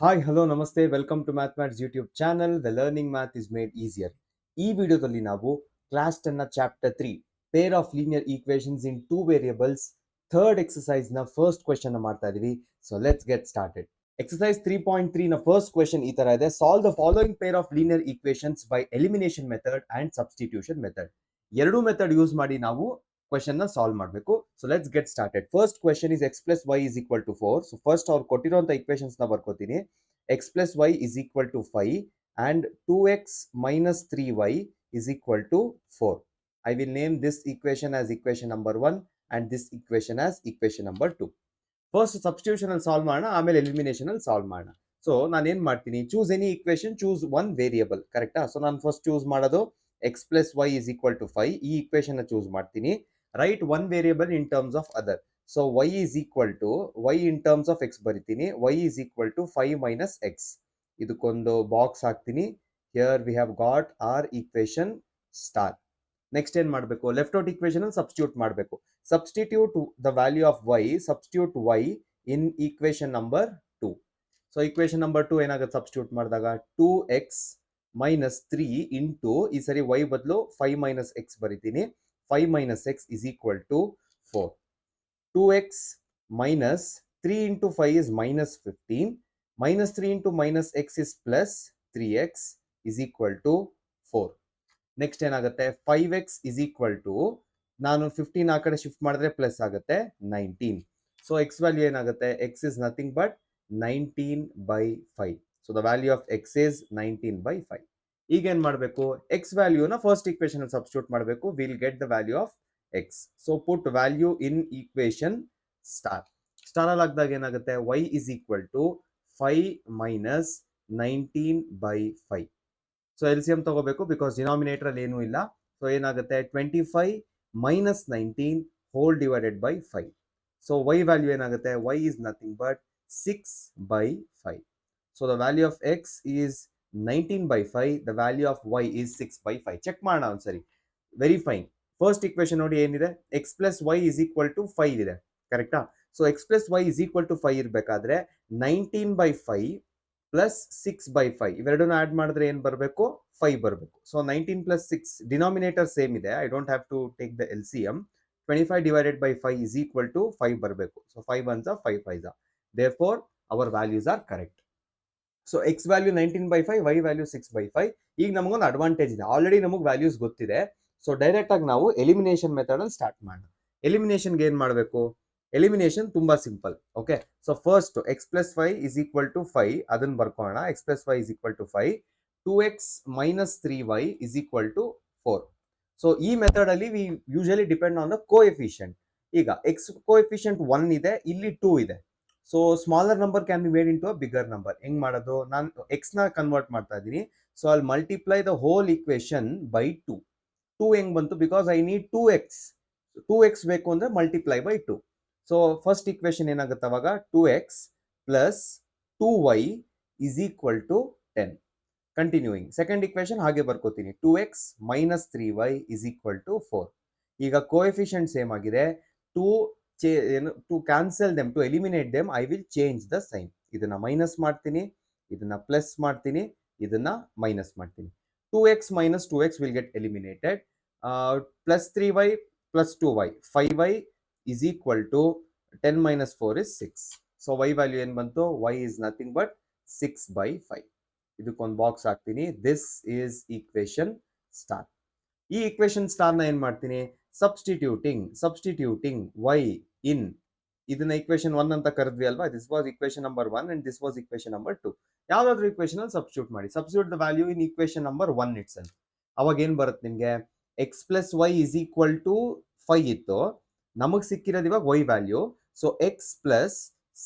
Hi hello ನಮಸ್ತೆ welcome to mathematics YouTube channel the learning math is made easier. ಈ ವಿಡಿಯೋದಲ್ಲಿ ನಾವು class 10 ನ chapter 3 pair of linear equations in two variables third exercise ನ first question ಮಾಡ್ತಾ ಇದೀವಿ. So let's get started. Exercise 3.3 ನ first question ಈ ತರ ಇದೆ: solve the following pair of linear equations by elimination method and substitution method. ಎರಡು method use ಮಾಡಿ ನಾವು ಕ್ವೆಶ್ಚನ್ ನ ಸಾಲ್ವ್ ಮಾಡಬೇಕು. So let's get started. First question is x plus y is equal to 4. So first ಅವ್ರು ಕೊಟ್ಟಿರುವಂತ equations ನ ಬರ್ಕೋತೀನಿ. x plus y is equal to 5 and 2x minus 3y is equal to 4. I will name this equation as equation number 1 and this equation as equation number 2. First substitution ಅಲ್ಲಿ solve ಮಾಡೋಣ, ಆಮೇಲೆ elimination ಅಲ್ಲಿ solve ಮಾಡೋಣ. So ನಾನು ಏನ್ ಮಾಡ್ತೀನಿ, choose any equation, choose one variable. ಕರೆಕ್ಟಾ? So ನಾನು ಫಸ್ಟ್ ಚೂಸ್ ಮಾಡೋದು x plus y is equal to 5. ಈ ಈಕ್ವೇಶನ್ ಚೂಸ್ ಮಾಡ್ತೀನಿ. Write one variable in terms of other. So y is equal to y in terms of x ಬರಿತೀನಿ. y is equal to 5 minus x. ಇದಕ್ಕೊಂದು box ಹಾಕ್ತೀನಿ. Here we have got our equation star. Next ಏನ್ ಮಾಡಬೇಕು, left out equation ಅಲ್ಲಿ substitute ಮಾಡಬೇಕು. Substitute the value of y, substitute y in equation number 2. So equation number 2 ಏನಾಗುತ್ತೆ substitute ಮಾಡಿದಾಗ, 2x minus 3 into, ಈ ಸರಿ y ಬದಲು 5 ಮೈನಸ್ ಎಕ್ಸ್ ಬರಿತೀನಿ. 5 minus x is equal to 4. 2x minus 3 into 5 is minus 15. Minus 3 into minus x is plus 3x is equal to 4. Next ಏನಾಗುತ್ತೆ, 5x is equal to, ನಾನು 15 ಆ ಕಡೆ shift ಮಾಡಿದ್ರೆ plus ಆಗುತ್ತೆ 19. ಸೊ ಎಕ್ಸ್ ವ್ಯಾಲ್ಯೂ ಏನಾಗುತ್ತೆ, x is nothing but 19/5. So the value of x is 19/5. ಈಗ ಏನ್ ಮಾಡಬೇಕು, ಎಕ್ಸ್ ವ್ಯಾಲ್ಯೂನ ಫಸ್ಟ್ ಈಕ್ವೇಶನ್ ಅಲ್ಲಿ ಸಬ್ಸ್ಟಿಟ್ಯೂಟ್ ಮಾಡಬೇಕು. Will get the value of X. So put value in equation star. Star ಅಲ್ಲಿ ಹಾಕಿದಾಗ ಏನಾಗುತ್ತೆ, y is equal to 5 minus 19/5. So L C M ತಗೋಬೇಕು, because denominator ಅಲ್ಲಿ ಏನೂ ಇಲ್ಲ. ಸೊ ಏನಾಗುತ್ತೆ, 25 minus 19 whole divided by 5. So y value ಏನಾಗುತ್ತೆ, y is nothing but 6/5. So the value of x is 19/5. The value of y is 6/5. Check ಮಾಡೋಣ ಒಂದ್ಸರಿ. Very fine. First equation ನೋಡಿ ಏನಿದೆ, x plus y is equal to 5 ಇದೆ. ಕರೆಕ್ಟಾ? So x plus y is equal to 5 ಇರಬೇಕಾದ್ರೆ 19/5 plus 6/5 ಇವೆರಡನ್ನು add ಮಾಡಿದ್ರೆ ಏನ್ ಬರಬೇಕು, 5 ಬರಬೇಕು. ಸೊ 19 ಪ್ಲಸ್ 6 ಡಿನಾಮಿನೇಟರ್ ಸೇಮ್ ಇದೆ. I don't have to take the L C M. 25 divided by 5 is equal to 5 ಬರಬೇಕು. So 5 1s 5 5s. Therefore our values are correct. So x value 19/5, y value 6/5. ಈಗ ನಮಗೊಂದು advantage ಇದೆ, already ನಮಗೆ values ಗೊತ್ತಿದೆ. So direct ಆಗಿ ನಾವು elimination method ಅಲ್ಲಿ start ಮಾಡೋಣ. ಎಲಿಮಿನೇಷನ್ಗೆ ಏನ್ ಮಾಡಬೇಕು, ಎಲಿಮಿನೇಷನ್ ತುಂಬಾ simple. Okay, so first x plus 5 is equal to 5 ಅದನ್ನ ಬರ್ಕೋಣ. X plus 5 is equal to 5. 2x minus 3y is equal to 4. So ಈ ಮೆಥಡ್ ಅಲ್ಲಿ we usually depend on the coefficient. ಈಗ ಎಕ್ಸ್ ಕೋಎಫಿಷಿಯಂಟ್ 1 ಇದೆ, ಇಲ್ಲಿ 2 ಇದೆ. So smaller number can be made into a bigger number. ಹೆಂಗ್ ಮಾಡೋದು, ನಾನು X ನ ಕನ್ವರ್ಟ್ ಮಾಡ್ತಾ ಇದ್ದೀನಿ. ಸೊ ಅಲ್ಲಿ multiply the hole equation by 2. 2 ಹೆಂಗ್ ಬಂತು, because I need 2x. 2x ಬೇಕು ಅಂದ್ರೆ multiply by 2. So first equation ಏನಾಗುತ್ತೆ ಅವಾಗ, 2x plus 2y is equal to 10. Continuing second equation ಹಾಗೆ ಬರ್ಕೋತೀನಿ, 2x minus 3y is equal to 4. ಈಗ ಕೋಎಫಿಷಿಯಂಟ್ ಸೇಮ್ ಆಗಿದೆ. To cancel them, to eliminate them, I will change the sign. ಇದನ್ನ minus ಮಾಡ್ತೀನಿ, ಇದನ್ನ plus ಮಾಡ್ತೀನಿ, ಇದನ್ನ ಮೈನಸ್ ಮಾಡ್ತೀನಿ. 2x minus 2x will get eliminated. Plus 3y plus 2y, 5y is equal to 10 minus 4 is 6. So y value ಏನು ಬಂತು, y is nothing but 6/5. ಇದಕ್ಕೊಂದು box ಹಾಕ್ತೀನಿ. This is equation star. ಈ ಈಕ್ವೇಶನ್ ಸ್ಟಾರ್ ನ ಏನ್ ಮಾಡ್ತೀನಿ, substituting y ಇನ್, ಇದನ್ನ equation 1 ಅಂತ ಕರೆದ್ವಿ ಅಲ್ವಾ. This was equation number 1 and this was equation number 2. ಯಾವ್ದಾದ್ರು ಈಕ್ವೇಶನ್ ಅಲ್ಲಿ ಸಬ್ಸ್ಟಿಟ್ಯೂಟ್ ಮಾಡಿ. Substitute the value in equation number 1 itself. ಅವಾಗ ಏನ್ ಬರುತ್ತೆ ನಿಮ್ಗೆ, x plus y is equal to 5 ಇತ್ತು, ನಮಗ್ ಸಿಕ್ಕಿರೋದು ಇವಾಗ y value. So x plus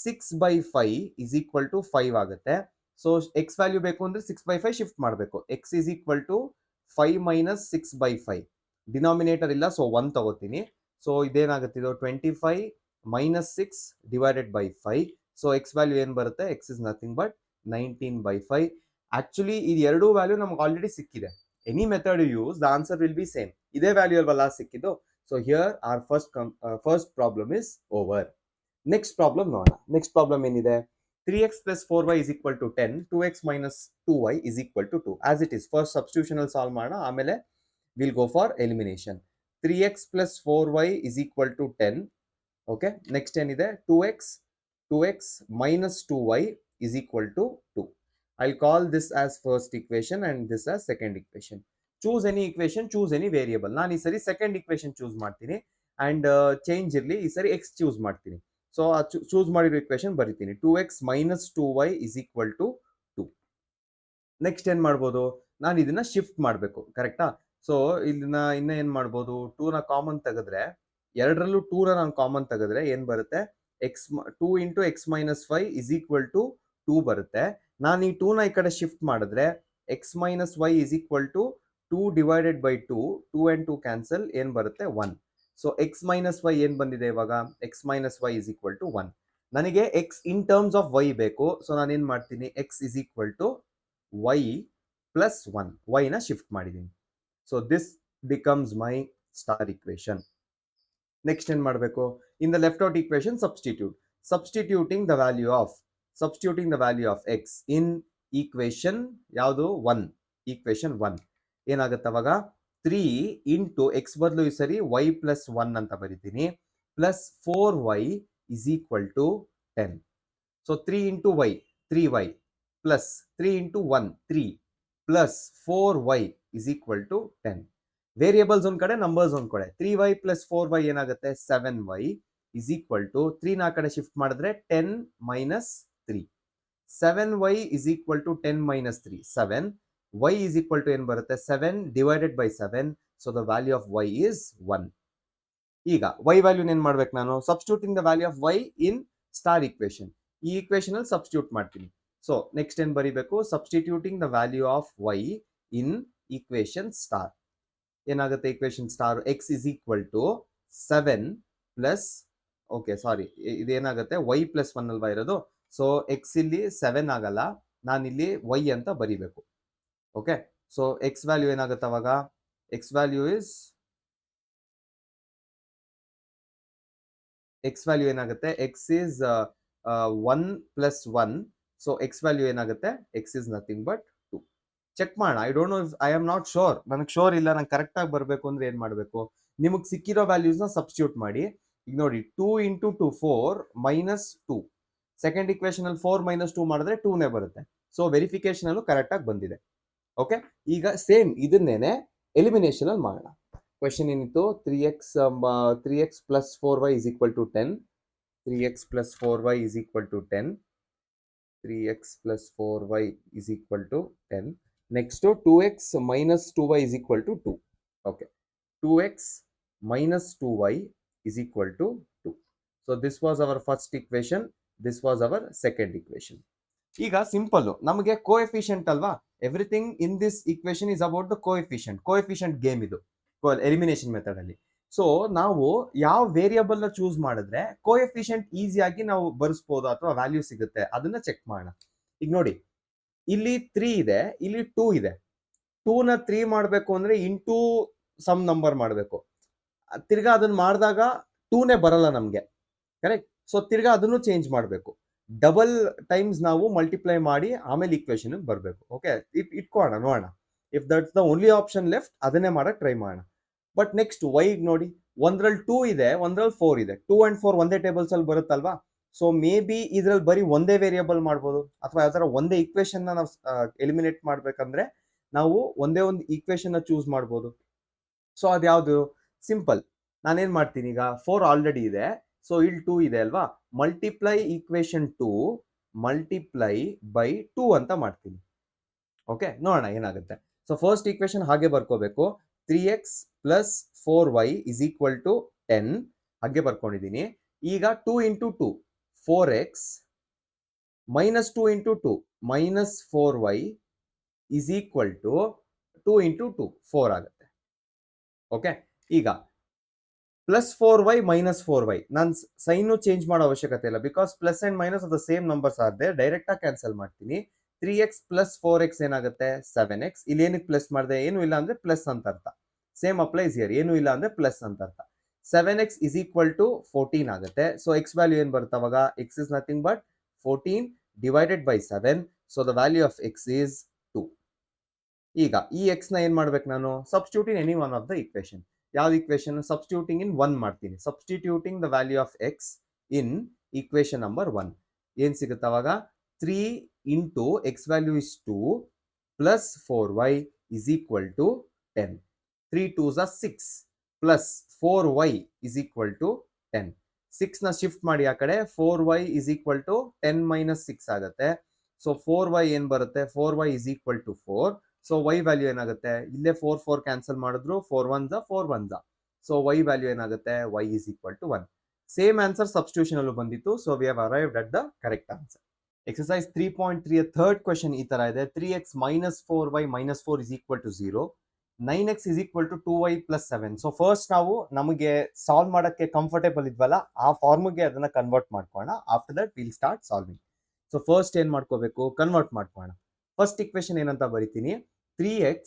6/5 is equal to 5 ಆಗುತ್ತೆ. ಸೊ ಎಕ್ಸ್ ವ್ಯಾಲ್ಯೂ ಬೇಕು ಅಂದ್ರೆ 6/5 ಶಿಫ್ಟ್ ಮಾಡಬೇಕು. X is equal to 5 minus 6/5. Denominator ಇಲ್ಲ, ಸೊ 1 ತಗೋತೀನಿ. ಸೊ ಇದೇನಾಗುತ್ತೆ, ಇದು 25 minus 6 divided by 5. So x value ಏನ್ ಬರುತ್ತೆ, x is nothing but 19/5. Actually ಇದು ಎರಡು ವ್ಯಾಲ್ಯೂ ನಮ್ಗೆ ಆಲ್ರೆಡಿ ಸಿಕ್ಕಿದೆ. Any method you use, the answer will be same. ಇದೇ ವ್ಯಾಲ್ಯೂ ಅಲ್ವಲ್ಲ ಸಿಕ್ಕಿದ್ದು. So here our first problem is over. Next problem ನೋಡೋಣ. ನೆಕ್ಸ್ಟ್ ಪ್ರಾಬ್ಲಮ್ ಏನಿದೆ, 3x plus 4y is equal to 10, 2x minus 2y is equal to 2 as it is. First substitutional solve ಮಾಡೋಣ, ಆಮೇಲೆ we'll go for elimination. 3x plus 4y is equal to 10. Okay, next ಏನಿದೆ 2x minus 2y is equal to 2. I'll call this as first equation and this as second equation. Choose any equation, choose any variable. ನಾನು ಈ ಸರಿ second equation choose ಮಾಡ್ತೀನಿ and change ಇರಲಿ, ಈ ಸರಿ x choose ಮಾಡ್ತೀನಿ. So choose ಮಾಡಿರೋ equation ಬರಿತೀನಿ, 2x minus 2y is equal to 2. Next ಏನ್ ಮಾಡ್ಬೋದು, ನಾನು ಇದನ್ನ ಶಿಫ್ಟ್ ಮಾಡಬೇಕು, ಕರೆಕ್ಟಾ? ಸೊ ಇದನ್ನ ಇನ್ನ ಏನ್ ಮಾಡ್ಬೋದು, 2ನ ಕಾಮನ್ ತೆಗೆದ್ರೆ, ಎರಡರಲ್ಲೂ 2ನ ನಾನು ಕಾಮನ್ ತೆಗೆದ್ರೆ ಏನ್ ಬರುತ್ತೆ, x 2 into x minus 5 is equal to 2 ಬರುತ್ತೆ. ನಾನು ಈ 2ನ ಈ ಕಡೆ ಶಿಫ್ಟ್ ಮಾಡಿದ್ರೆ x minus y is equal to 2 divided by 2, 2 and 2 cancel, ಏನ್ ಬರುತ್ತೆ 1. ಸೊ ಎಕ್ಸ್ ಮೈನಸ್ ವೈ ಏನ್ ಬಂದಿದೆ ಇವಾಗ, x minus y is equal to 1. ನನಗೆ x in terms of y ಬೇಕು, ಸೊ ನಾನು ಏನ್ ಮಾಡ್ತೀನಿ, x is equal to y plus 1, y ನ ಶಿಫ್ಟ್ ಮಾಡಿದ್ದೀನಿ. So this becomes my star equation. Next ಏನ್ ಮಾಡಬೇಕು, in the left out equation substituting the value of x in equation ಯಾವುದು 1, equation 1 ಏನಾಗುತ್ತೆ ಅವಾಗ, 3 ಇಂಟು ಎಕ್ಸ್ ಬದಲು ಈ ಸರಿ ವೈ ಪ್ಲಸ್ 1 ಅಂತ ಬರಿತೀನಿ, plus 4y is equal to 10. So 3 into y 3y plus 3 into 1 3 plus 4y is equal to 10. Variables ಒಂದ್ ಕಡೆ, ನಂಬರ್ಸ್ ಒಂದ್ ಕಡೆ. 3y ಪ್ಲಸ್ 4y ಏನಾಗುತ್ತೆ, 7y ಇಸ್ ಈಕ್ವಲ್ ಟು 3 ನ ಕಡೆ ಶಿಫ್ಟ್ ಮಾಡಿದ್ರೆ 10 minus 3. 7y is equal to 10 minus 3 7. y is equal to ಏನು ಬರುತ್ತೆ, 7 divided by 7. So the value of y is 1. ಈಗ y ವ್ಯಾಲ್ಯೂ ಏನ್ ಮಾಡ್ಬೇಕು ನಾನು, substituting the value of y in star equation. ಈ ಇಕ್ವೇಶನ್ ಅಲ್ಲಿ ಸಬ್ಸ್ಟಿಟ್ಯೂಟ್ ಮಾಡ್ತೀನಿ. ಸೊ ನೆಕ್ಸ್ಟ್ ಏನ್ ಬರೀಬೇಕು, substituting the value of y in equation star. ಏನಾಗುತ್ತೆ equation star, x is equal to 7 plus, okay sorry ಇದೇನಾಗುತ್ತೆ y ಪ್ಲಸ್ 1 ಅಲ್ವಾ ಇರೋದು. So x ಇಲ್ಲಿ 7 ಆಗಲ್ಲ, ನಾನು ಇಲ್ಲಿ y ಅಂತ ಬರೀಬೇಕು. ಓಕೆ, ಸೊ ಎಕ್ಸ್ ವ್ಯಾಲ್ಯೂ ಏನಾಗುತ್ತೆ ಅವಾಗ, ಎಕ್ಸ್ ವ್ಯಾಲ್ಯೂ ಏನಾಗುತ್ತೆ, x is 1 plus 1. So x value ಏನಾಗುತ್ತೆ, x is nothing but 2. Check ಮಾಡೋಣ, I don't know, I am not sure, ನನಗೆ ಶೋರ್ ಇಲ್ಲ, ನಂಗೆ ಕರೆಕ್ಟ್ ಆಗಿ ಬರಬೇಕು ಅಂದ್ರೆ ಏನ್ ಮಾಡಬೇಕು, ನಿಮಗೆ ಸಿಕ್ಕಿರೋ ವ್ಯಾಲ್ಯೂಸ್ನ ಸಬ್ಸ್ಟಿಟ್ಯೂಟ್ ಮಾಡಿ. ಈಗ ನೋಡಿ 2 ಇಂಟು 2 4 ಮೈನಸ್ 2, ಸೆಕೆಂಡ್ ಇಕ್ವೇಶನ್ ಅಲ್ಲಿ 4 ಮೈನಸ್ 2 ಮಾಡಿದ್ರೆ 2ನೇ ಬರುತ್ತೆ. ಸೊ ವೆರಿಫಿಕೇಶನ್ ಅಲ್ಲೂ ಕರೆಕ್ಟ್ ಆಗಿ ಬಂದಿದೆ. ಓಕೆ, ಈಗ ಸೇಮ್ ಇದನ್ನೇನೆ ಎಲಿಮಿನೇಷನ್ ಅಲ್ಲಿ ಮಾಡೋಣ. ಕ್ವೆಶನ್ ಏನಿತ್ತು, 3x plus 4y is equal to 10, 3x plus 4y is equal to 10, 3x plus 4y is equal to 10. Next 2x minus 2y is equal to 2. Okay, 2x minus 2y is equal to 2. So this was our first equation, this was our second equation. ಈಗ simple, ನಮಗೆ coefficient ಅಲ್ವಾ, everything in this equation is about the coefficient game ಇದು elimination method ಅಲ್ಲಿ. So ನಾವು ಯಾವ variable ನ choose ಮಾಡಿದ್ರೆ coefficient ಈಸಿಯಾಗಿ ನಾವು ಬರೆಸ್ಬೋದು ಅಥವಾ ವ್ಯಾಲ್ಯೂ ಸಿಗುತ್ತೆ, ಅದನ್ನ ಚೆಕ್ ಮಾಡೋಣ. ಈಗ ನೋಡಿ, ಇಲ್ಲಿ 3 ಇದೆ, ಇಲ್ಲಿ 2 ಇದೆ. 2ನ 3 ಮಾಡಬೇಕು ಅಂದ್ರೆ ಇಂಟು ಸಮ್ ನಂಬರ್ ಮಾಡಬೇಕು, ತಿರ್ಗಾ ಅದನ್ನ ಮಾಡಿದಾಗ 2ನೇ ಬರಲ್ಲ ನಮ್ಗೆ, ಕರೆಕ್ಟ್. ಸೊ ತಿರ್ಗಾ ಅದನ್ನು ಚೇಂಜ್ ಮಾಡಬೇಕು, ಡಬಲ್ ಟೈಮ್ಸ್ ನಾವು ಮಲ್ಟಿಪ್ಲೈ ಮಾಡಿ ಆಮೇಲೆ ಇಕ್ವೇಶನ್ ಬರಬೇಕು. ಓಕೆ, ಇಟ್ಕೋಣ, ನೋಡೋಣ. If that's the only option left, ಅದನ್ನೇ ಮಾಡಕ್ ಟ್ರೈ ಮಾಡೋಣ. ಬಟ್ ನೆಕ್ಸ್ಟ್ ವೈ ನೋಡಿ, ಒಂದ್ರಲ್ಲಿ 2 ಇದೆ, ಒಂದ್ರಲ್ಲಿ 4 ಇದೆ. 2 and 4 ಒಂದೇ ಟೇಬಲ್ಸ್ ಅಲ್ಲಿ ಬರುತ್ತಲ್ವಾ. ಸೊ ಮೇ ಬಿ ಇದ್ರಲ್ಲಿ ಬರೀ ಒಂದೇ ವೇರಿಯಬಲ್ ಮಾಡ್ಬೋದು, ಅಥವಾ ಯಾವ್ದಾರ ಒಂದೇ ಇಕ್ವೇಶನ್ ನಾವು ಎಲಿಮಿನೇಟ್ ಮಾಡ್ಬೇಕಂದ್ರೆ ನಾವು ಒಂದೇ ಒಂದು ಇಕ್ವೇಶನ್ ಚೂಸ್ ಮಾಡ್ಬೋದು. ಸೊ ಅದ್ಯಾವುದು, ಸಿಂಪಲ್, ನಾನೇನ್ ಮಾಡ್ತೀನಿ, ಈಗ 4 ಆಲ್ರೆಡಿ ಇದೆ, ಸೊ ಇಲ್ಲಿ 2 ಇದೆ ಅಲ್ವಾ, ಮಲ್ಟಿಪ್ಲೈ ಈಕ್ವೇಶನ್ 2 ಮಲ್ಟಿಪ್ಲೈ ಬೈ 2 ಅಂತ ಮಾಡ್ತೀನಿ. ಓಕೆ, ನೋಡೋಣ ಏನಾಗುತ್ತೆ. ಸೊ ಫಸ್ಟ್ ಈಕ್ವೇಶನ್ ಹಾಗೆ ಬರ್ಕೋಬೇಕು, 3x plus 4y is equal to 10 ಹಾಗೆ ಬರ್ಕೊಂಡಿದ್ದೀನಿ. ಈಗ 2 into 2 4x minus 2 into 2 minus 4y is equal to 2 into 2 4 ಆಗುತ್ತೆ. ಓಕೆ, ಈಗ ಪ್ಲಸ್ 4y ಮೈನಸ್ 4y, ನಾನು ಸೈನು ಚೇಂಜ್ ಮಾಡೋ ಅವಶ್ಯಕತೆ ಇಲ್ಲ, because plus and minus of the same numbers ಆದ್ರೆ ಡೈರೆಕ್ಟ್ ಆಗಿ ಕ್ಯಾನ್ಸಲ್ ಮಾಡ್ತೀನಿ. 3x ಪ್ಲಸ್ 4x ಏನಾಗುತ್ತೆ 7x. ಇಲ್ಲಿ ಏನಕ್ಕೆ ಪ್ಲಸ್ ಮಾಡಿದೆ, ಏನು ಇಲ್ಲ ಅಂದ್ರೆ ಪ್ಲಸ್ ಅಂತ ಅರ್ಥ. ಸೇಮ್ ಅಪ್ಲೈಸ್ ಹಿಯರ್, ಏನು ಇಲ್ಲ ಅಂದ್ರೆ ಪ್ಲಸ್ ಅಂತ ಅರ್ಥ. 7x ಇಸ್ ಈಕ್ವಲ್ ಟು 14 ಆಗುತ್ತೆ. ಸೊ ಎಕ್ಸ್ ವ್ಯಾಲ್ಯೂ ಏನ್ ಬರುತ್ತೆ ಅವಾಗ, X is nothing but 14 divided by 7. So the value of x is 2. ಈಗ ಈ x ನ ಏನ್ ಮಾಡ್ಬೇಕು ನಾನು? Substitute in any one of the equation. ಯಾವ್ದು ಇಕ್ವೇಶನ್? ಸಬ್ಸ್ಟಿಟ್ಯೂಟಿಂಗ್ ಇನ್ 1 ಮಾಡ್ತೀನಿ. Substituting the value of x in equation number 1. ಏನ್ ಸಿಗುತ್ತೆ ಅವಾಗ? 3 into x value is 2 plus 4y is equal to 10. 3 2s are 6 plus 4y is equal to 10. 6 ನ shift ಮಾಡಿ ಆ ಕಡೆ, 4y is equal to 10 minus 6 ಆಗುತ್ತೆ. So 4y ಏನ್ ಬರುತ್ತೆ? 4y is equal to 4. So y value ಏನಾಗುತ್ತೆ? ಇಲ್ಲೇ 4 4 cancel ಮಾಡಿದ್ರು 4 1s 4 1s. So y value ಏನಾಗುತ್ತೆ? y is equal to 1. Same answer substitution ಅಲ್ಲೂ ಬಂದಿತ್ತು. So we have arrived at the correct answer. Exercise 3.3 third question ಈ ತರ ಇದೆ. 3x minus 4y minus 4 is equal to 0. 9x is equal to 2y plus 7. So first ನಾವು ನಮಗೆ solve ಮಾಡಕ್ಕೆ comfortable ಇದ್ವಲ್ಲ ಆ ಫಾರ್ಮ್ಗೆ ಅದನ್ನ ಕನ್ವರ್ಟ್ ಮಾಡ್ಕೋಣ. After that will start solving. So first ಏನ್ ಮಾಡ್ಕೋಬೇಕು? ಕನ್ವರ್ಟ್ ಮಾಡ್ಕೋಣ. ಫಸ್ಟ್ ಇಕ್ವೇಶನ್ ಏನಂತ ಬರೀತೀನಿ? 3x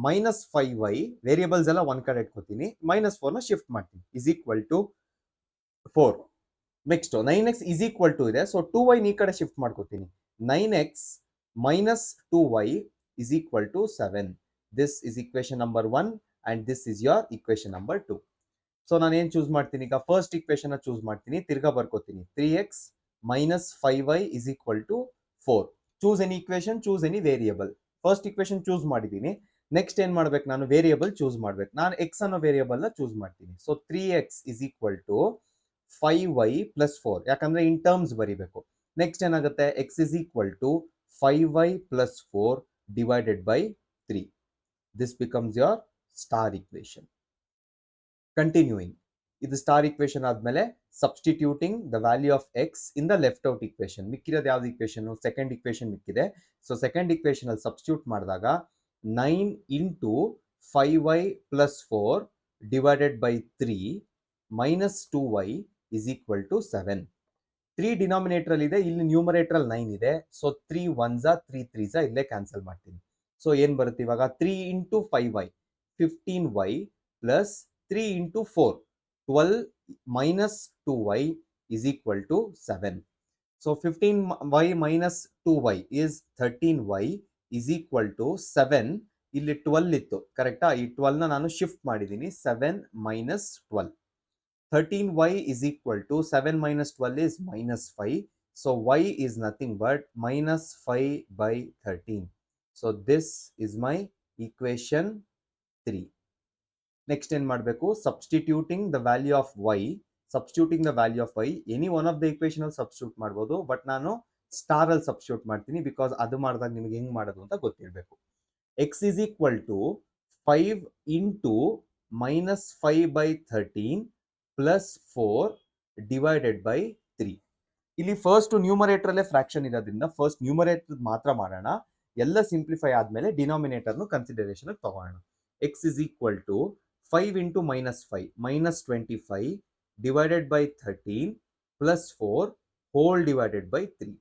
minus 5y ವೇರಿಯೇಬಲ್ಸ್ ಎಲ್ಲ ಒಂದ್ ಕಡೆ ಇಟ್ಕೋತೀನಿ, minus 4 ನ ಶಿಫ್ಟ್ ಮಾಡ್ತೀನಿ, is equal to 4. Next 9x is equal to ಇದೆ, ಸೊ 2y ಈ ಕಡೆ ಶಿಫ್ಟ್ ಮಾಡ್ಕೋತೀನಿ. 9x minus 2y is equal to 7. This is equation number 1 and this is your equation number 2. So ನಾನು ಏನ್ ಚೂಸ್ ಮಾಡ್ತೀನಿ ಈಗ? ಫಸ್ಟ್ ಇಕ್ವೇಶನ್ ಚೂಸ್ ಮಾಡ್ತೀನಿ, ತಿರ್ಗಾ ಬರ್ಕೋತೀನಿ. 3x minus 5y is equal to 4. Choose any equation, choose any variable. First equation choose ಮಾಡಿದ್ದೀನಿ. Next ಏನ್ ಮಾಡ್ಬೇಕು ನಾನು? ವೇರಿಯಬಲ್ ಚೂಸ್ ಮಾಡ್ಬೇಕು. ನಾನು x ಅನ್ನೋ ವೇರಿಯಬಲ್ ನ ಚೂಸ್ ಮಾಡ್ತೀನಿ. So 3x is equal to 5y plus 4, ಯಾಕಂದ್ರೆ ಇನ್ ಟರ್ಮ್ಸ್ ಬರಿಬೇಕು. ನೆಕ್ಸ್ಟ್ ಏನಾಗುತ್ತೆ? x is equal to 5y plus 4 divided by 3. This becomes your star equation. Continuing, ಇದು ಸ್ಟಾರ್ ಇಕ್ವೇಶನ್ ಆದ್ಮೇಲೆ substituting the value of x in the left out equation. ಮಿಕ್ಕಿರೋದು ಯಾವ್ದು equation? Second equation ಮಿಕ್ಕಿದೆ. So second equation ಅಲ್ಲಿ substitute ಮಾಡಿದಾಗ 9 into 5y plus 4 divided by 3 minus 2y is equal to 7. 3 denominator ಅಲ್ಲಿ ಇದೆ, ಇಲ್ಲಿ ನ್ಯೂಮರೇಟರ್ ಅಲ್ಲಿ 9 ಇದೆ. ಸೊ 3 1s 3 3s ಇಲ್ಲೇ ಕ್ಯಾನ್ಸಲ್ ಮಾಡ್ತೀನಿ. ಸೊ ಏನ್ ಬರುತ್ತೆ ಇವಾಗ? 3 into 5y 15y plus 3 into 4 12 minus 2y is equal to 7. So 15y minus 2y is 13y is equal to 7. ಇಲ್ಲಿ 12 ಇತ್ತು, ಕರೆಕ್ಟಾ? ಈ 12 ನ ನಾನು ಶಿಫ್ಟ್ ಮಾಡಿದ್ದೀನಿ. 7 minus 12. 13y is equal to 7 minus 12 is minus 5. So y is nothing but minus 5 by 13. So this is my equation 3. Next ಏನ್ ಮಾಡಬೇಕು? Substituting the value of y. Substituting the value of y any one of the equation ಅಲ್ಲಿ substitute ಮಾಡ್ಬೋದು, but ನಾನು star ಅಲ್ಲಿ substitute ಮಾಡ್ತೀನಿ, because ಅದು ಮಾಡಿದಾಗ ನಿಮಗೆ ಹೆಂಗ್ ಮಾಡೋದು ಅಂತ ಗೊತ್ತಿರಬೇಕು. x is equal to 5 into minus 5 by 13 plus 4 divided by 3. ಇಲ್ಲಿ ಫಸ್ಟ್ ನ್ಯೂಮರೇಟರ್ ಅಲ್ಲೇ ಫ್ರಾಕ್ಷನ್ ಇರೋದ್ರಿಂದ ಫಸ್ಟ್ ನ್ಯೂಮರೇಟರ್ ಮಾತ್ರ ಮಾಡೋಣ. ಎಲ್ಲ ಸಿಂಪ್ಲಿಫೈ ಆದ್ಮೇಲೆ ಡಿನಾಮಿನೇಟರ್ ಕನ್ಸಿಡರೇಷನ್ ತಗೋಣ. x is equal to 5 into minus 5 minus 25 divided by 13 plus 4 whole divided by 3.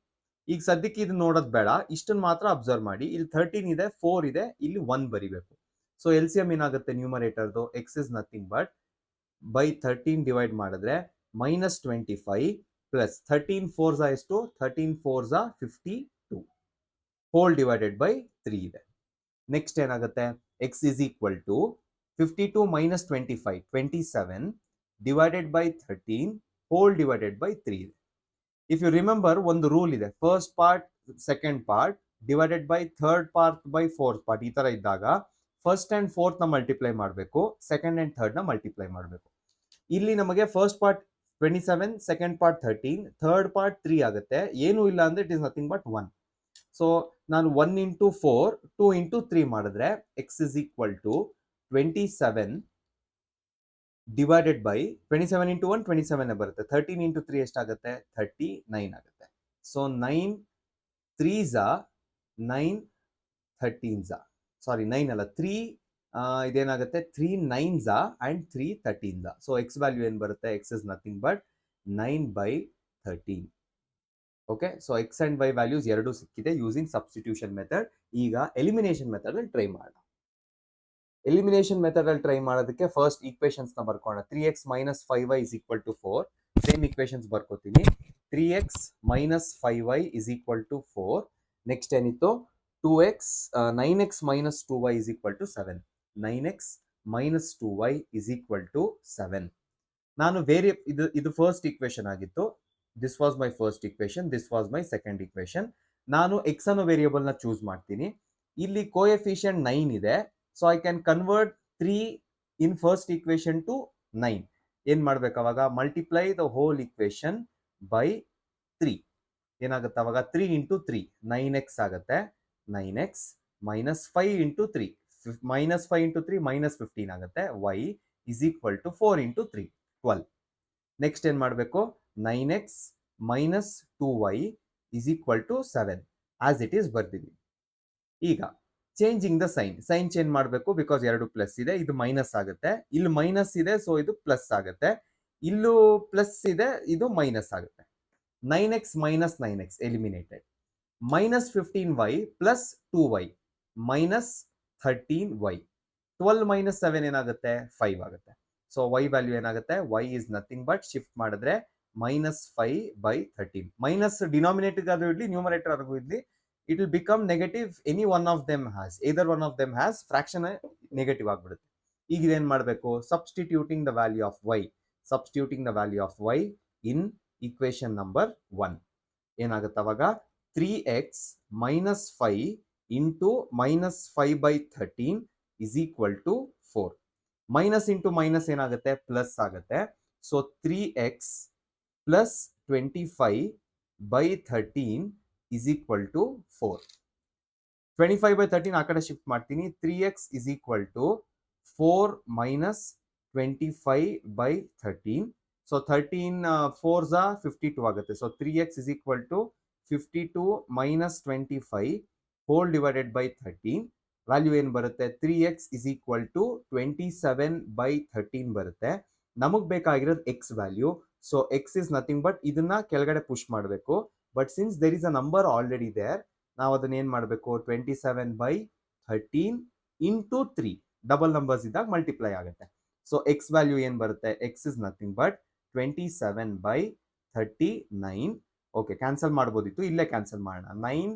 ಈಗ ಸದ್ಯಕ್ಕೆ ಇದು ನೋಡೋದು ಬೇಡ, ಇಷ್ಟನ್ನು ಮಾತ್ರ ಅಬ್ಸರ್ವ್ ಮಾಡಿ. ಇಲ್ಲಿ 13 ಇದೆ, 4 ಇದೆ, ಇಲ್ಲಿ 1 ಬರಿಬೇಕು. ಸೊ ಎಲ್ ಸಿ ಎಂ ಏನಾಗುತ್ತೆ ನ್ಯೂಮರೇಟರ್ದು? X is nothing but by 13 divide ಮಾಡಿದ್ರೆ minus 25 plus 13 4s ಎಷ್ಟು? 13 4s 52 whole divided by 3 ಇದೆ. ನೆಕ್ಸ್ಟ್ ಏನಾಗುತ್ತೆ? x is equal to 52 minus 25 27 divided by 13 whole divided by 3 ಇದೆ. ಇಫ್ ಯು ರಿಮೆಂಬರ್, ಒಂದು rule ಇದೆ, first part second part divided by third part by fourth part. ಈ ತರ ಇದ್ದಾಗ first and fourth ನ multiply ಮಾಡಬೇಕು, ಸೆಕೆಂಡ್ ಅಂಡ್ ಥರ್ಡ್ ನ multiply ಮಾಡಬೇಕು. ಇಲ್ಲಿ ನಮಗೆ first part 27, second part 13, third part 3 ಆಗುತ್ತೆ. ಏನು ಇಲ್ಲ ಅಂದ್ರೆ it is nothing but 1. So ನಾನು 1 into 4 2 into 3 ಮಾಡಿದ್ರೆ x is equal to 27 divided by 27 into 1 27 ಬರುತ್ತೆ. 13 into 3 ಎಷ್ಟಾಗುತ್ತೆ? 39 ಆಗುತ್ತೆ. ಸೊ 9 3s 9 13s, ಸಾರಿ 9 ಅಲ್ಲ 3 ಇದೇನಾಗುತ್ತೆ? 3 9s and 3 13s. So x value ಏನ್ ಬರುತ್ತೆ? x is nothing but 9 by 13. Okay, so x and y values ಎರಡು ಸಿಕ್ಕಿದೆ ಯೂಸಿಂಗ್ ಸಬ್ಸ್ಟಿಟ್ಯೂಷನ್ ಮೆಥಡ್. ಈಗ ಎಲಿಮಿನೇಷನ್ ಮೆಥಡ್ ಅಲ್ಲಿ ಟ್ರೈ ಮಾಡೋಣ. ಎಲಿಮಿನೇಷನ್ ಮೆಥಡ್ ಅಲ್ಲಿ ಟ್ರೈ ಮಾಡೋದಕ್ಕೆ ಫಸ್ಟ್ ಈಕ್ವೇಶನ್ಸ್ ನ ಬರ್ಕೋಣ. 3x minus 5y is equal to 4. Same equations ಬರ್ಕೋತೀನಿ. 3x minus 5y is equal to 4. Next ಏನಿತ್ತು 2x 9x minus 2y is equal to 7. 9x minus 2y is equal to 7. ನಾನು ಇದು first equation ಆಗಿತ್ತು. This was my first equation, this was my second equation. ನಾನು x ಅನ್ನೋ variable ನ choose ಮಾಡ್ತೀನಿ. ಇಲ್ಲಿ coefficient 9 ಇದೆ, so I can convert 3 in first equation to 9. ಏನ್ ಮಾಡ್ಬೇಕು ಅವಾಗ? Multiply the whole equation by 3. ಏನಾಗುತ್ತೆ ಅವಾಗ? 3 ಇಂಟು 3 9x ಆಗುತ್ತೆ. 9x minus 5 into 3 minus 5 into 3 minus 15 ಆಗುತ್ತೆ. y is equal to 4 into 3 12. Next ಏನ್ ಮಾಡಬೇಕು? 9x minus 2y is equal to 7 as it is ಬರ್ದಿವಿ. ಈಗ ಚೇಂಜಿಂಗ್ ದ ಸೈನ್ ಚೇಂಜ್ ಮಾಡಬೇಕು, because ಎರಡು ಪ್ಲಸ್ ಇದೆ, ಇದು ಮೈನಸ್ ಆಗುತ್ತೆ. ಇಲ್ಲಿ ಮೈನಸ್ ಇದೆ, ಸೊ ಇದು ಪ್ಲಸ್ ಆಗುತ್ತೆ. ಇಲ್ಲೂ ಪ್ಲಸ್ ಇದೆ, ಇದು ಮೈನಸ್ ಆಗುತ್ತೆ. 9x minus 9x eliminated. Minus 15y plus 2y minus 13y. 12 minus 7 ಏನಾಗುತ್ತೆ? 5 ಆಗುತ್ತೆ. ಸೊ y ವ್ಯಾಲ್ಯೂ ಏನಾಗುತ್ತೆ? y is nothing but shift ಮಾಡಿದ್ರೆ minus 5 by 13. ಮೈನಸ್ ಡಿನಾಮಿನೇಟರ್ ಆದ್ರೂ ಇಡ್ಲಿ, ನ್ಯೂಮರೇಟರ್ ಆದ್ರೂ idli, it will become negative. Any one of them has, either one of them has, fraction negative ಆಗ್ಬಿಡುತ್ತೆ. ಈಗ ಇದೇನ್ ಮಾಡಬೇಕು? Substituting the value of y. Substituting the value of y in equation number 1. ಏನಾಗುತ್ತೆ ಅವಾಗ? 3x minus 5 into minus 5 by 13 is equal to 4. Minus into minus ಏನಾಗುತ್ತೆ? Plus ಆಗುತ್ತೆ. So 3x plus 25 by 13 is equal to 4. 25 by 13 ಆ ಕಡೆ shift ಮಾಡ್ತೀನಿ. 3x is equal to 4 minus 25 by 13. So 13 4s are 52 ಆಗುತ್ತೆ. So 3x is equal to 52 minus 25 whole divided by 13. Value ಏನು ಬರುತ್ತೆ? 3x is equal to 27 by 13 ಬರುತ್ತೆ. ನಮಗೆ ಬೇಕಾಗಿರೋದು x value. So x is nothing but ಇದನ್ನ ಕೆಳಗಡೆ push ಮಾಡಬೇಕು. But since there is a number already there, ನಾವು ಅದನ್ನ ಏನ್ ಮಾಡಬೇಕು? 27 by 13 ಇಂಟು 3 ಡಬಲ್ ನಂಬರ್ಸ್ ಇದ್ದಾಗ ಮಲ್ಟಿಪ್ಲೈ ಆಗುತ್ತೆ. ಸೊ x ವ್ಯಾಲ್ಯೂ ಏನ್ ಬರುತ್ತೆ? x is nothing but 27 by 39. Okay, cancel ಮಾಡ್ಬೋದಿತ್ತು, ಇಲ್ಲೇ ಕ್ಯಾನ್ಸಲ್ ಮಾಡೋಣ. 9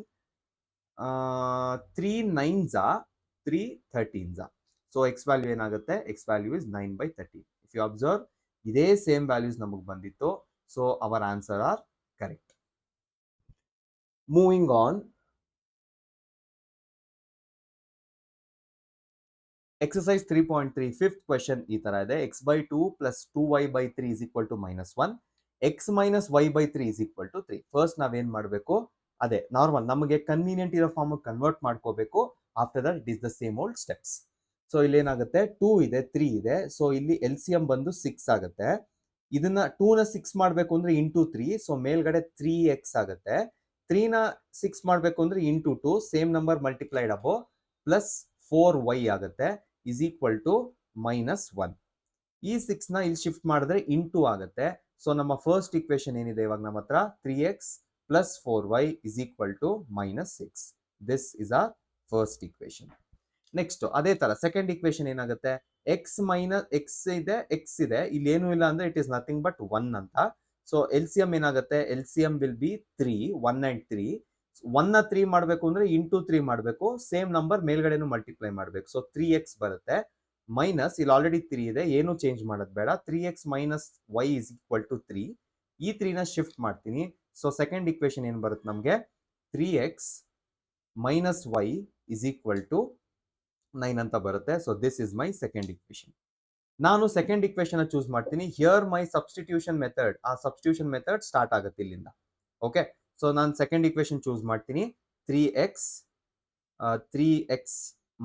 3 9s are 3 13s are. So x value ಏನಾಗುತ್ತೆ? x value is 9 by 13. If you observe, ಇದೇ ಸೇಮ್ ವ್ಯಾಲ್ಯೂಸ್ ನಮಗೆ ಬಂದಿತ್ತು. So our answer are correct. Moving on, exercise 3.3 fifth question ಈ ತರ ಇದೆ. x by 2 plus 2y by 3 is equal to -1. x minus y by 3 is equal to 3. First ನಾವೇನ್ ಮಾಡಬೇಕು? ಅದೇ normal ನಮಗೆ ಕನ್ವೀನಿಯಂಟ್ ಇರೋ ಫಾರ್ಮ್ ಕನ್ವರ್ಟ್ ಮಾಡ್ಕೋಬೇಕು. After that it is the same old steps. So ಇಲ್ಲಿ ಏನಾಗುತ್ತೆ? 2 ಇದೆ, 3 ಇದೆ. ಸೊ ಇಲ್ಲಿ ಎಲ್ ಸಿ ಎಂ ಬಂದು 6 ಆಗುತ್ತೆ. ಇದನ್ನ 2 ನ 6 ಮಾಡಬೇಕು ಅಂದ್ರೆ ಇಂಟು 3. ಸೊ ಮೇಲ್ಗಡೆ 3x ಆಗುತ್ತೆ. 3 ನ 6 ಮಾಡಬೇಕು ಅಂದ್ರೆ ಇಂಟು 2, ಸೇಮ್ ನಂಬರ್ ಮಲ್ಟಿಪ್ಲೈಡ್ ಅಬೋ, ಪ್ಲಸ್ 4y ಆಗುತ್ತೆ, ಇಸ್ ಈಕ್ವಲ್ ಟು -1. ಈ 6 ನ ಇಲ್ಲಿ ಶಿಫ್ಟ್ ಮಾಡಿದ್ರೆ ಇಂಟು ಆಗುತ್ತೆ. ಸೊ ನಮ್ಮ ಫಸ್ಟ್ ಇಕ್ವೇಶನ್ ಏನಿದೆ ಇವಾಗ ನಮ್ಮ ಹತ್ರ? 3x plus 4y is equal to -6. This is our first equation. Next ಅದೇ ತರ ಸೆಕೆಂಡ್ ಇಕ್ವೇಶನ್ ಏನಾಗುತ್ತೆ? x ಮೈನಸ್ x ಇದೆ, ಇಲ್ಲಿ ಏನು ಇಲ್ಲ ಅಂದ್ರೆ ಇಟ್ ಇಸ್ ನಥಿಂಗ್ ಬಟ್ 1 ಅಂತ. ಸೊ ಎಲ್ ಸಿ ಎಂ ಏನಾಗುತ್ತೆ? L C M will be 3, 1 and 3. 1 ನ 3 ಮಾಡಬೇಕು ಅಂದ್ರೆ ಇಂಟು 3 ಮಾಡಬೇಕು, ಸೇಮ್ ನಂಬರ್ ಮೇಲ್ಗಡೆನು ಮಲ್ಟಿಪ್ಲೈ ಮಾಡಬೇಕು. ಸೊ 3x ಬರುತ್ತೆ. ಮೈನಸ್ ಇಲ್ಲಿ ಆಲ್ರೆಡಿ 3 ಇದೆ, ಏನು ಚೇಂಜ್ ಮಾಡೋದು ಬೇಡ. 3x minus y is equal to 3. ಈ 3 ನ ಶಿಫ್ಟ್ ಮಾಡ್ತೀನಿ. ಸೊ ಸೆಕೆಂಡ್ ಇಕ್ವೇಶನ್ ಏನು ಬರುತ್ತೆ ನಮಗೆ? 3x minus y is equal to 9 ಅಂತ ಬರುತ್ತೆ. So this is my second equation. ನಾನು ಸೆಕೆಂಡ್ ಇಕ್ವೇಶನ್ ಚೂಸ್ ಮಾಡ್ತೀನಿ. ಹಿಯರ್ ಮೈ ಸಬ್ಸ್ಟಿಟ್ಯೂಷನ್ ಮೆಥಡ್, ಆ ಸಬ್ಸ್ಟಿಟ್ಯೂಷನ್ ಮೆಥಡ್ ಸ್ಟಾರ್ಟ್ ಆಗುತ್ತೆ ಇಲ್ಲಿಂದ. ಓಕೆ, ಸೊ ನಾನು ಸೆಕೆಂಡ್ ಇಕ್ವೇಶನ್ ಚೂಸ್ ಮಾಡ್ತೀನಿ. 3x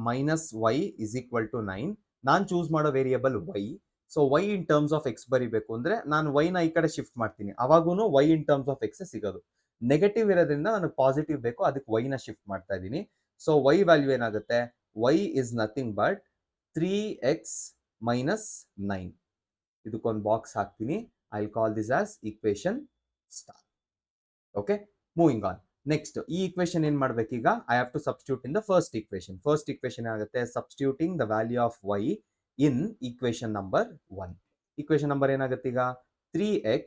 minus y is equal to 9. ನಾನು ಚೂಸ್ ಮಾಡೋ variable y. So y in terms of x ಬರಿಬೇಕು ಅಂದ್ರೆ ನಾನು y ನ ಈ ಕಡೆ ಶಿಫ್ಟ್ ಮಾಡ್ತೀನಿ. ಅವಾಗೂ y in terms of X ಸಿಗೋದು. ನೆಗೆಟಿವ್ ಇರೋದ್ರಿಂದ ನನಗೆ ಪಾಸಿಟಿವ್ ಬೇಕು, ಅದಕ್ಕೆ y ನ ಶಿಫ್ಟ್ ಮಾಡ್ತಾ ಇದ್ದೀನಿ. ಸೊ y ವ್ಯಾಲ್ಯೂ ಏನಾಗುತ್ತೆ? y is nothing but 3x minus 9. ಇದಕ್ಕೊಂದು ಬಾಕ್ಸ್ ಹಾಕ್ತೀನಿ. I will call this as equation star. Okay, moving on. Next ಈ ಇಕ್ವೇಶನ್ ಏನ್ ಮಾಡ್ಬೇಕೀಗ? I have to substitute in the first equation. First equation ಆಗುತ್ತೆ substituting the value of y in equation number 1. Equation number ಏನಾಗುತ್ತೆ ಈಗ? 3x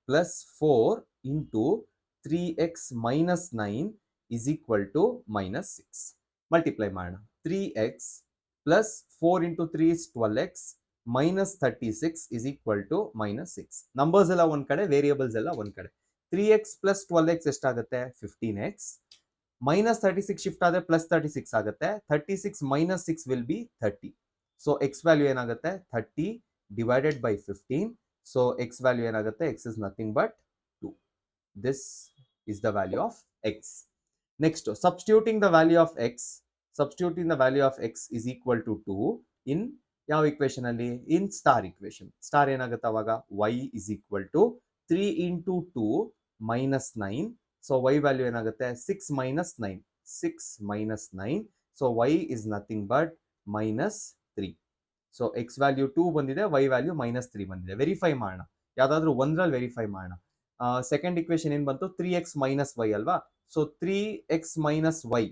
plus 4 into 3x minus 9 is equal to minus 6. Multiply ಮಾಡೋಣ. 3x plus 4 into 3 is 12x minus 36 is equal to minus 6. Numbers ಎಲ್ಲ ಒಂದ್ ಕಡೆ, variables ಎಲ್ಲ ಒಂದ್ ಕಡೆ. 3x plus 12x ಎಷ್ಟಾಗುತ್ತೆ? 15x. minus 36 ಶಿಫ್ಟ್ ಆದರೆ ಪ್ಲಸ್ 36 ಆಗುತ್ತೆ. 36 minus 6 will be 30. So x value ಏನಾಗುತ್ತೆ? 30 divided by 15. So x value ಏನಾಗುತ್ತೆ? x is nothing but 2. This is the value of x. Next, substituting the value of x is equal to 2 in ಯಾವ equation ಅಲ್ಲಿ? In star equation. Star ಏನಾಗುತ್ತೆ ಅವಾಗ? y is equal to 3 into 2 minus 9. So y value ಏನಾಗುತ್ತೆ? 6 minus 9. 6 minus 9. So y is nothing but minus 3. So x value 2 ಬಂದಿದೆ, y value minus 3 ಬಂದಿದೆ. Verify ಮಾಡೋಣ, ಯಾವ್ದಾದ್ರು ಒಂದ್ರಲ್ಲಿ ವೆರಿಫೈ ಮಾಡೋಣ. ಸೆಕೆಂಡ್ ಇಕ್ವೇಶನ್ ಏನ್ ಬಂತು? 3x minus y ಅಲ್ವಾ? So 3x minus y,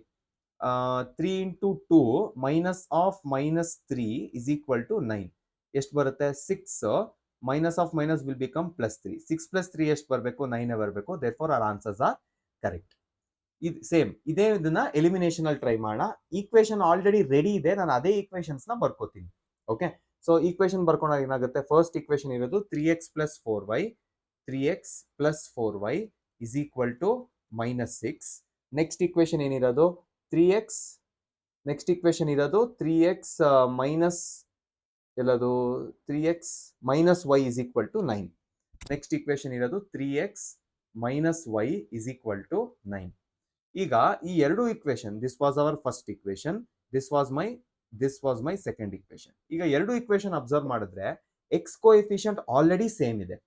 3 into 2 minus of minus 3 is equal to 9. ಎಷ್ಟು ಬರುತ್ತೆ? 6 minus of minus will become plus 3. 6 plus 3 ಎಷ್ಟು ಬರಬೇಕು? 9 ಬರಬೇಕು. therefore our answers are correct. ಇದು ಸೇಮ್, ಇದೇ ಇದನ್ನ ಎಲಿಮಿನೇಷನ್ ಅಲ್ಲಿ ಟ್ರೈ ಮಾಡೋಣ. ಈಕ್ವೇಶನ್ ಆಲ್ರೆಡಿ ರೆಡಿ ಇದೆ, ನಾನು ಅದೇ ಈಕ್ವೇಶನ್ಸ್ ನ ಬರ್ಕೋತೀನಿ. ಓಕೆ, ಸೊ ಈಕ್ವೇಶನ್ ಬರ್ಕೊಂಡಾಗ ಏನಾಗುತ್ತೆ? ಫಸ್ಟ್ ಈಕ್ವೇಶನ್ ಇರೋದು 3x plus 4y, 3x plus 4y is equal to minus 6. Next equation ಏನಿರೋದು? 3x, ನೆಕ್ಸ್ಟ್ ಈಕ್ವೇಶನ್ ಇರೋದು 3x ಮೈನಸ್ ಎಲ್ಲದು 3x minus y is equal to 9. Next equation ಇರೋದು 3x minus y is equal to 9. ಈಗ ಈ ಎರಡು equation, this was our first equation, this was my second equation. ಈಗ ಎರಡು equation observe ಮಾಡಿದ್ರೆ x coefficient already same ಇದೆ.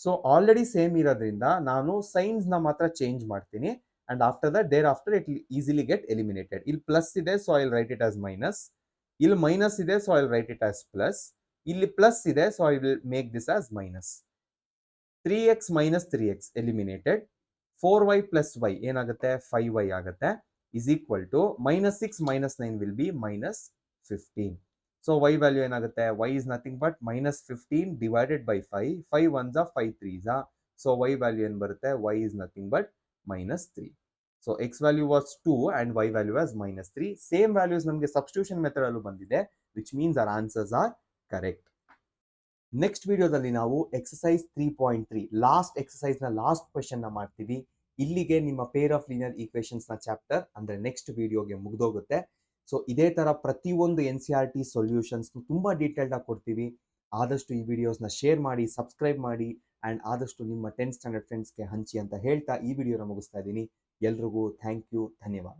So already same ಇರೋದ್ರಿಂದ ನಾನು ಸೈನ್ಸ್ ನ ಮಾತ್ರ ಚೇಂಜ್ ಮಾಡ್ತೀನಿ. And after that there after it will easily get eliminated. ಇಲ್ಲಿ ಪ್ಲಸ್ ಇದೆ, so I will write it as minus. ಇಲ್ಲಿ ಮೈನಸ್ ಇದೆ, so I will write it as plus. ಇಲ್ಲಿ ಪ್ಲಸ್ ಇದೆ, so I will make this as minus. 3x minus 3x eliminated. 4y plus y ಏನಾಗುತ್ತೆ? 5y ಆಗುತ್ತೆ. is equal to minus 6 minus 9 will be minus 15. So y value ಏನಾಗುತ್ತೆ? y is nothing but minus 15 divided by 5. 5 ones are 5 threes are. So y value ಏನು ಬರುತ್ತೆ? y is nothing but minus 3. So x value was 2 and y value was minus 3. Same values ನಮಗೆ substitution method ಅಲ್ಲೂ ಬಂದಿದೆ, which means our answers are correct. Next ವಿಡಿಯೋದಲ್ಲಿ ನಾವು exercise 3.3 last exercise ನ last question ನ ಮಾಡ್ತೀವಿ. ಇಲ್ಲಿಗೆ ನಿಮ್ಮ ಪೇರ್ ಆಫ್ ಲೀನಿಯರ್ ಈಕ್ವೇಶನ್ಸ್ ನ ಚಾಪ್ಟರ್ ಅಂದ್ರೆ ನೆಕ್ಸ್ಟ್ ವಿಡಿಯೋಗೆ ಮುಗಿದೋಗುತ್ತೆ. ಸೊ ಇದೇ ತರ ಪ್ರತಿಯೊಂದು NCERT ಸೊಲ್ಯೂಷನ್ಸ್ ತುಂಬಾ ಡೀಟೇಲ್ಡ್ ಆಗಿ ಕೊಡ್ತೀವಿ. ಆದಷ್ಟು ಈ ವಿಡಿಯೋಸ್ನ ಶೇರ್ ಮಾಡಿ, ಸಬ್ಸ್ಕ್ರೈಬ್ ಮಾಡಿ ಅಂಡ್ ಆದಷ್ಟು ನಿಮ್ಮ 10th ಸ್ಟ್ಯಾಂಡರ್ಡ್ ಫ್ರೆಂಡ್ಸ್ಗೆ ಹಂಚಿ ಅಂತ ಹೇಳ್ತಾ ಈ ವಿಡಿಯೋನ ಮುಗಿಸ್ತಾ ಇದ್ದೀನಿ. ಎಲ್ರಿಗೂ ಥ್ಯಾಂಕ್ ಯು, ಧನ್ಯವಾದ.